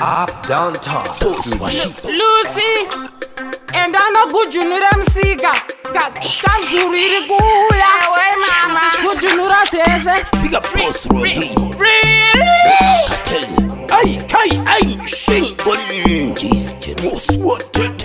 Up downtown, Lucy, and I know good you know them siga. Can't you really go? Mama, good you know that big up boss Roddy. Really? Tell me, I sing bun. Jesus, most wanted.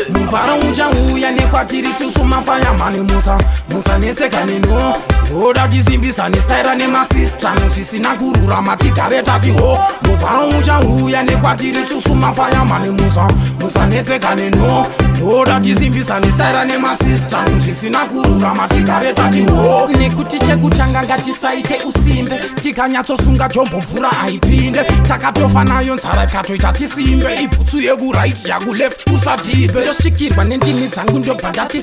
Mufara uja uya nekwatiri susu mafaya mani Musa netsekani no Ndoda tizimbisa nestaira nemasistra Nusisina kurura matigare tati ho Mufara uja uya nekwatiri susu mafaya mani Musa netsekani no Ndoda tizimbisa nestaira nemasistra Nusisina kurura matigare tati ho Nekuti chekutanga ngatisaite usimbe Tikanyatsosunga jombo mvura aipinde Takatofa nayo nzara katoita tisimbe Ibhutsu yeku right yaku left usatibe Ndoshikirwa nendimi dzangu ndobva ndati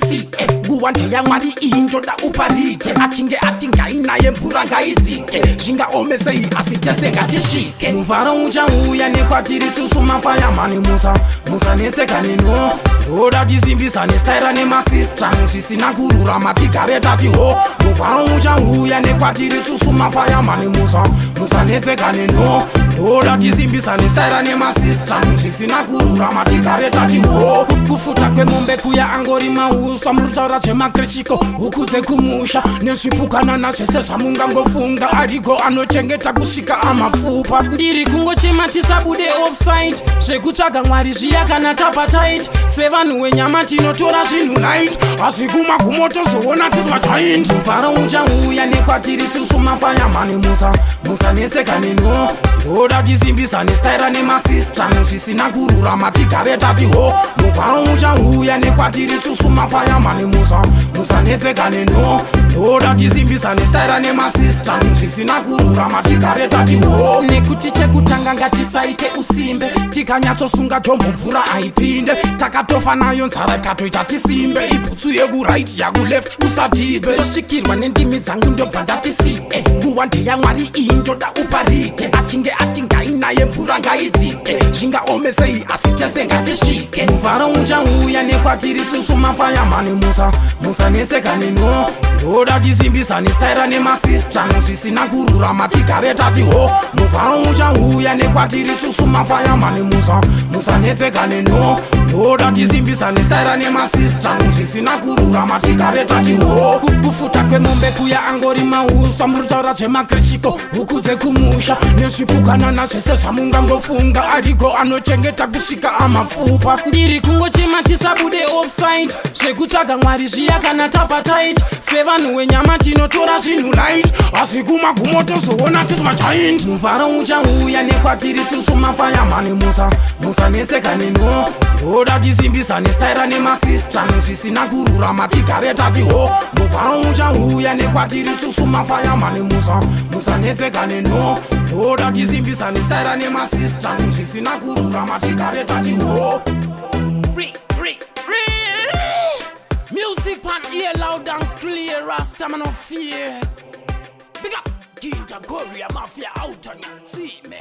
nguva ndeyamwari iyi ndoda uparite achinge ati ngainaye mvura ngaidzike zvingaomesei asi tese ngatisvike muvharo uchauya nekwatiri susu mafaya mani Musa netsekani no ndoda tisimbisa nestaira nemasistra zvisina kururama tigare tati ho muvharo uchauya nekwatiri susu mafaya mani Musa netsekani no ndoda tisimbisa nestaira nemasistra zvisina kururama tigare tati ho kufuta kwemombe kuya angori mauswa murutaura zvemakreshiko huku dzekumusha nezvipukanana zvese zvamungangofunga ariko anochengeta kusvika amapfupa ndiri kungochema tisabude offside zvekutsvaga mwari zviya kana tapatait sevanhu wenyama tinotora zvinhu light asi kumagumo tozoona tisvajaint muvharo uchauya nekwatiri susu mafaya mani Musa netsekani no ndoda tisimbisa nestaira nemasistra zvisina kururama tigare tati ho muvharo uchauya nekwatiri susu mafaya mani Musa netsekani no ndoda tisimbisa nestaira nemasistra zvisina kururama tigare tati ho nekuti chekutanga ngatisaite usimbe tikanyatsosunga jombo mvura aipinde takatofa nayo nzara katoita tisimbe ibhutsu yeku right yaku left usatibe ndosvikirwa nendimi dzangu ndobva ndati nguva ndeyamwari iyi ndoda uparite achinge ati ngainaye mvura ngaidzike zvingaomesei asi tese ngatisvike muvharo uchauya nekwatiri susu mafaya mani Musa netsekani no ndoda tisimbisa nestaira nemasistra zvisina kururama tigare tati ho muvharo uchauya nekwatiri susu mafaya mani Musa netsekani no ndoda tisimbisa nestaira nemasistra zvisina kururama tigare tati ho kufuta kwemombe kuya angori mauswa murutaura zvemakreshiko huku dzekumusha nezvipukanana zvese zvamungangofunga ariko anochengeta kusvika amapfupa ndiri kungochema tisabude offside zvekutsvaga mwari zviya kana tapatait sevanhu wenyama tinotora zvinhu light asi kumagumo tozoona tisvajaint muvharo uchauya nekwatiri susu mafaya mani Musa netsekani no ndoda tisimbisa nestaira nemasistra zvisina kururama tigare tati ho muvharo uchauya nekwatiri susu mafaya mani Musa netsekani no ndoda tisimbisa nestaira nemasistra zvisina kururama tigare tati ho Music pan ear loud and clear, Rasta man of fear. Big up, King Jagoria Mafia out on your team,